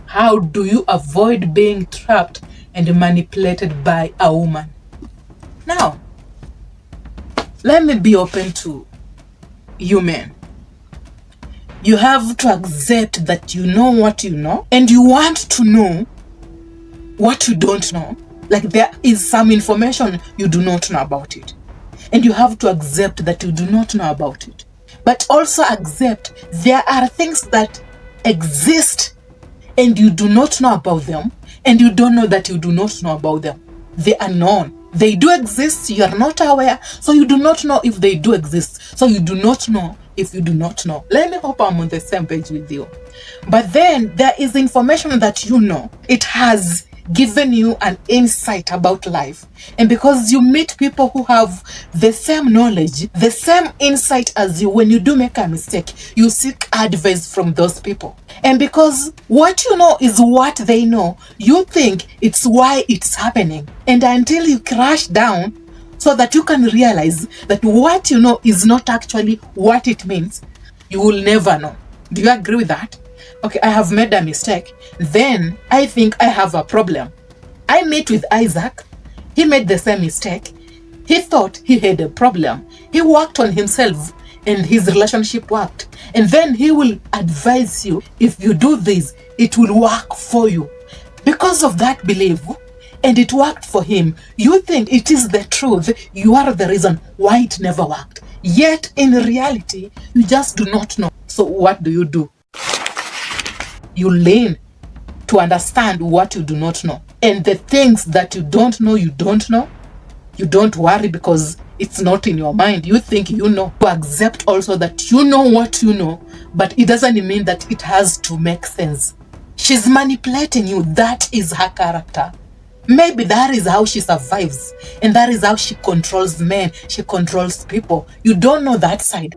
How do you avoid being trapped and manipulated by a woman? Now, let me be open to you men. You have to accept that you know what you know, and you want to know what you don't know. Like there is some information you do not know about it. And you have to accept that you do not know about it. But also accept there are things that exist and you do not know about them, and you don't know that you do not know about them. They are known. They do exist, you are not aware, so you do not know if they do exist. So you do not know if you do not know. Let me hope I'm on the same page with you. But then there is information that you know. It has given you an insight about life. And because you meet people who have the same knowledge, the same insight as you, when you do make a mistake, you seek advice from those people. And because what you know is what they know, you think it's why it's happening. And until you crash down so that you can realize that what you know is not actually what it means, you will never know. Do you agree with that? Okay, I have made a mistake. Then I think I have a problem. I met with Isaac. He made the same mistake. He thought he had a problem. He worked on himself and his relationship worked. And then he will advise you, if you do this, it will work for you. Because of that belief, and it worked for him, you think it is the truth. You are the reason why it never worked. Yet in reality, you just do not know. So what do? You learn to understand what you do not know. And the things that you don't know, you don't worry because it's not in your mind. You think you know. You accept also that you know what you know, but it doesn't mean that it has to make sense. She's manipulating you. That is her character. Maybe that is how she survives. And that is how she controls men. She controls people. You don't know that side.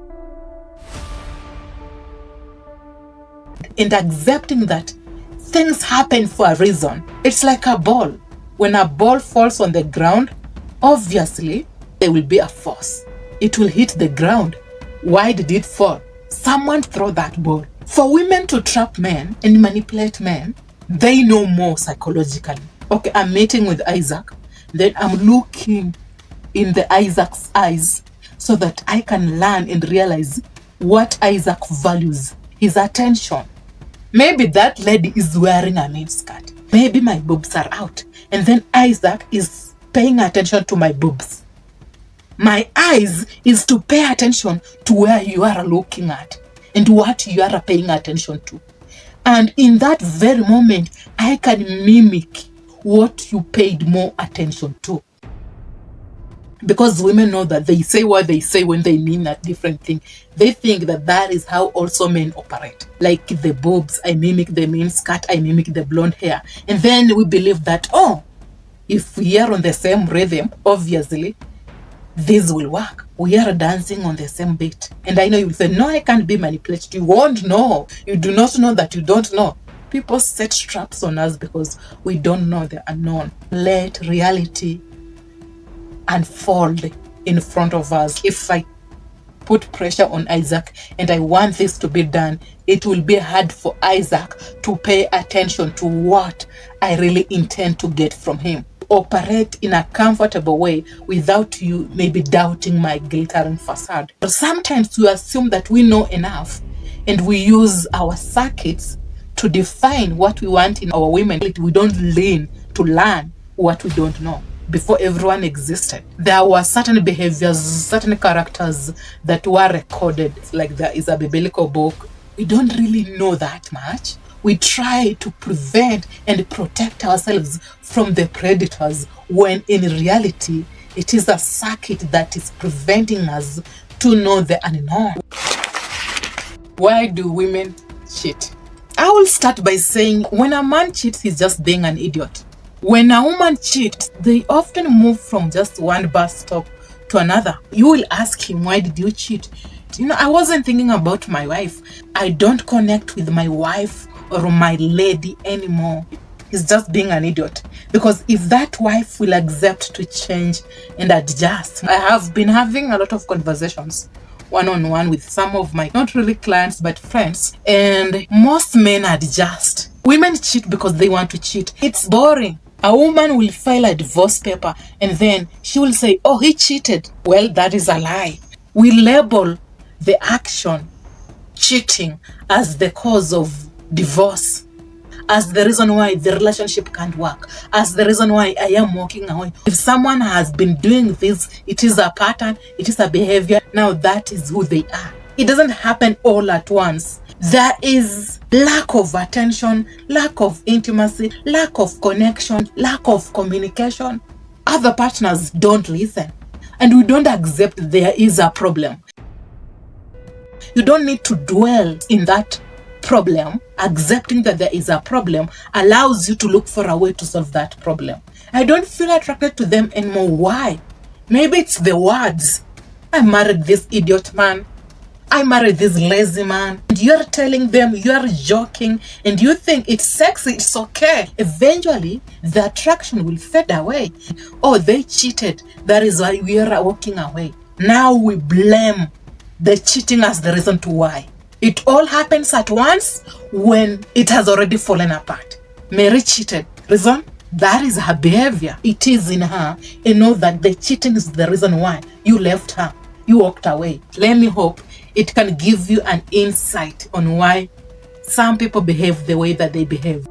And accepting that things happen for a reason. It's like a ball. When a ball falls on the ground, obviously there will be a force. It will hit the ground. Why did it fall? Someone throw that ball. For women to trap men and manipulate men, they know more psychologically. Okay, I'm meeting with Isaac. Then I'm looking in the Isaac's eyes so that I can learn and realize what Isaac values. His attention. Maybe that lady is wearing a miniskirt. Maybe my boobs are out. And then Isaac is paying attention to my boobs. My eyes is to pay attention to where you are looking at and what you are paying attention to. And in that very moment, I can mimic what you paid more attention to. Because women know that they say what they say when they mean a different thing. They think that that is how also men operate. Like the boobs, I mimic the miniskirt, I mimic the blonde hair. And then we believe that, oh, if we are on the same rhythm, obviously, this will work. We are dancing on the same beat. And I know you will say, no, I can't be manipulated. You won't know. You do not know that you don't know. People set traps on us because we don't know the unknown. Let reality unfold in front of us. If I put pressure on Isaac and I want this to be done, it will be hard for Isaac to pay attention to what I really intend to get from him. Operate in a comfortable way without you maybe doubting my glittering facade. But sometimes we assume that we know enough and we use our circuits to define what we want in our women. We don't learn to learn what we don't know. Before everyone existed, there were certain behaviors, certain characters that were recorded. Like there is a biblical book. We don't really know that much. We try to prevent and protect ourselves from the predators when in reality, it is a circuit that is preventing us to know the unknown. Why do women cheat? I will start by saying when a man cheats, he's just being an idiot. When a woman cheats, they often move from just one bus stop to another. You will ask him, why did you cheat? I wasn't thinking about my wife. I don't connect with my wife or my lady anymore. He's just being an idiot. Because if that wife will accept to change and adjust, I have been having a lot of conversations one-on-one with some of my, not really clients, but friends. And most men adjust Women cheat because they want to cheat. It's boring. A woman will file a divorce paper and then she will say, oh, he cheated. Well, that is a lie. We label the action, cheating, as the cause of divorce, as the reason why the relationship can't work, as the reason why I am walking away. If someone has been doing this, it is a pattern, it is a behavior. Now that is who they are. It doesn't happen all at once. There is lack of attention, lack of intimacy, lack of connection, lack of communication. Other partners don't listen, and we don't accept there is a problem. You don't need to dwell in that problem. Accepting that there is a problem allows you to look for a way to solve that problem. I don't feel attracted to them anymore. Why? Maybe it's the words. I married this idiot man. I married this lazy man. And you're telling them, you're joking, and you think it's sexy, it's okay. Eventually, the attraction will fade away. Oh, they cheated. That is why we are walking away. Now we blame the cheating as the reason to why. It all happens at once when it has already fallen apart. Mary cheated. Reason? That is her behavior. It is in her. You know that the cheating is the reason why you left her. You walked away. Let me hope it can give you an insight on why some people behave the way that they behave.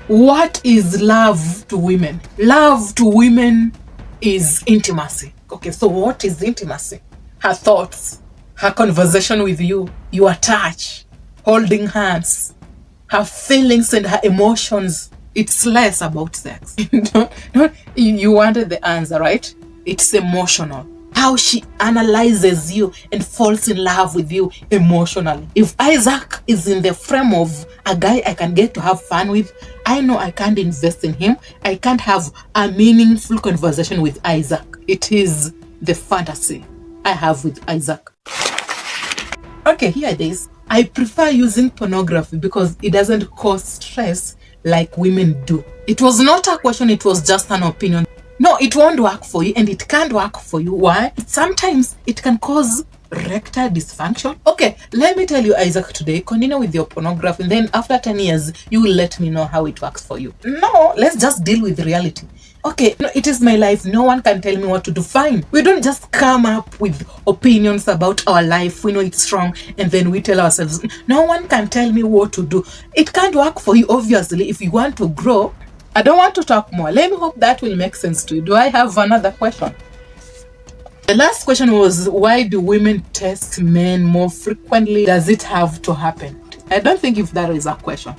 What is love to women? Love to women is intimacy. Okay, so what is intimacy? Her thoughts, her conversation with you, your touch, holding hands, her feelings and her emotions. It's less about sex. You wanted the answer, right? It's emotional. How she analyzes you and falls in love with you emotionally. If Isaac is in the frame of a guy I can get to have fun with, I know I can't invest in him. I can't have a meaningful conversation with Isaac. It is the fantasy I have with Isaac. Okay, here it is. I prefer using pornography because it doesn't cause stress like women do. It was not a question, it was just an opinion. No, it won't work for you and it can't work for you. Why? Sometimes it can cause erectile dysfunction. Okay, let me tell you, Isaac, today, continue with your pornography, and then after 10 years, you will let me know how it works for you. No, let's just deal with reality. Okay, no, it is my life. No one can tell me what to do. Fine. We don't just come up with opinions about our life. We know it's wrong, and then we tell ourselves, no one can tell me what to do. It can't work for you, obviously. If you want to grow, I don't want to talk more. Let me hope that will make sense to you. Do I have another question? The last question was, why do women test men more frequently? Does it have to happen? I don't think if that is a question.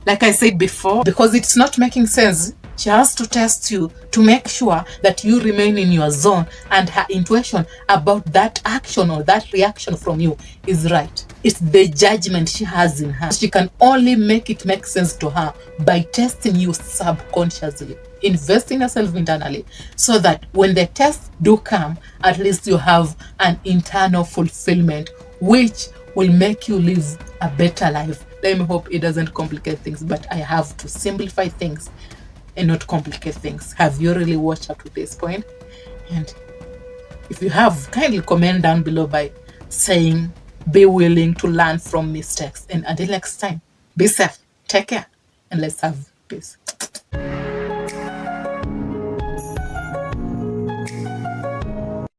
Like I said before, because it's not making sense, she has to test you to make sure that you remain in your zone and her intuition about that action or that reaction from you is right. It's the judgment she has in her. She can only make it make sense to her by testing you subconsciously. Invest in yourself internally so that when the tests do come, at least you have an internal fulfillment which will make you live a better life. Let me hope it doesn't complicate things, but I have to simplify things and not complicate things. Have you really watched up to this point? And if you have, kindly comment down below by saying, be willing to learn from mistakes. And until next time, be safe, take care, and let's have peace.